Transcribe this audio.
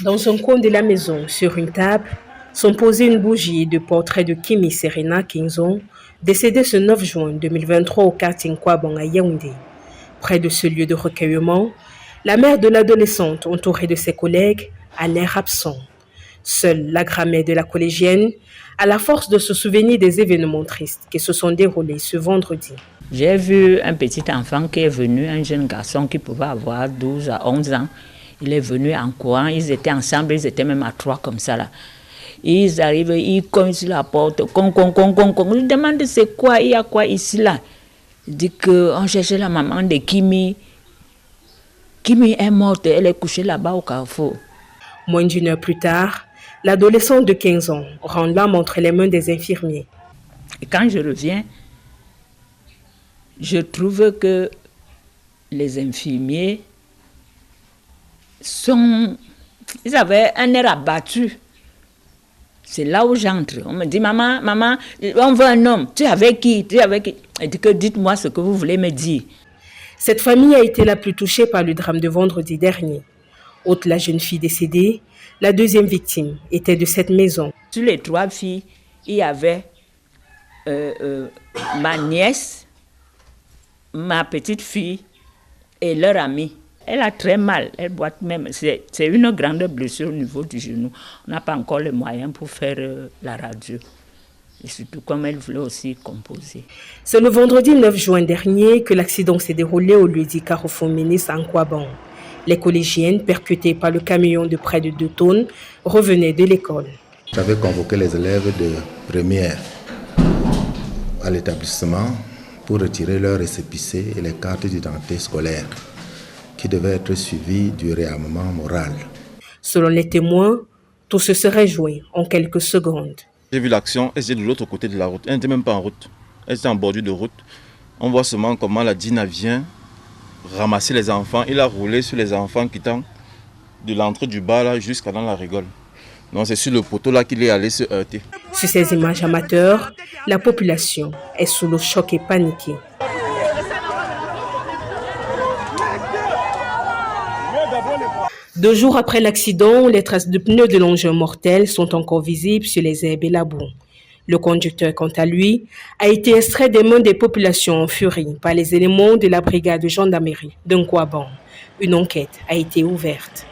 Dans un coin de la maison, sur une table, sont posées une bougie de portrait de Kimi Serena 15 ans, décédée ce 9 juin 2023 au quartier Nkwabong à Yaoundé. Près de ce lieu de recueillement, la mère de l'adolescente, entourée de ses collègues, a l'air absent. Seule la grand-mère de la collégienne a la force de se souvenir des événements tristes qui se sont déroulés ce vendredi. J'ai vu un petit enfant qui est venu, un jeune garçon qui pouvait avoir 12 à 11 ans. Il est venu en courant, ils étaient ensemble, ils étaient même à 3 comme ça là. Ils arrivent, ils cognent sur la porte, con. Je lui demande c'est quoi, il y a quoi ici là. Il dit qu'on cherchait la maman de Kimi. Kimi est morte, elle est couchée là-bas au carrefour. Moins d'une heure plus tard, l'adolescente de 15 ans rend l'âme entre les mains des infirmiers. Et quand je reviens, je trouve que les infirmiers ils avaient un air abattu. C'est là où j'entre. On me dit, maman, on veut un homme. Tu es avec qui? Elle dit que dites-moi ce que vous voulez me dire. Cette famille a été la plus touchée par le drame de vendredi dernier. Outre la jeune fille décédée, la deuxième victime était de cette maison. Sur les 3 filles, il y avait ma nièce, ma petite fille et leur amie. Elle a très mal, elle boite même. C'est une grande blessure au niveau du genou. On n'a pas encore les moyens pour faire la radio. Et surtout comme elle voulait aussi composer. C'est le vendredi 9 juin dernier que l'accident s'est déroulé au lieu dit Carrefour Ministre à Nkwabong. Les collégiennes, percutées par le camion de près de 2 tonnes, revenaient de l'école. J'avais convoqué les élèves de première à l'établissement pour retirer leurs récépissés et les cartes d'identité scolaire qui devaient être suivies du réarmement moral. Selon les témoins, tout se serait joué en quelques secondes. J'ai vu l'action, elle était de l'autre côté de la route. Elle n'était même pas en route, elle était en bordure de route. On voit seulement comment la Dina vient ramasser les enfants. Il a roulé sur les enfants quittant de l'entrée du bar là jusqu'à dans la rigole. Donc c'est sur le poteau là qu'il est allé se heurter. Sur ces images amateurs, la population est sous le choc et paniquée. 2 jours après l'accident, les traces de pneus de l'engin mortel sont encore visibles sur les herbes et la boue. Le conducteur, quant à lui, a été extrait des mains des populations en furie par les éléments de la brigade de gendarmerie de Nkwabong. Une enquête a été ouverte.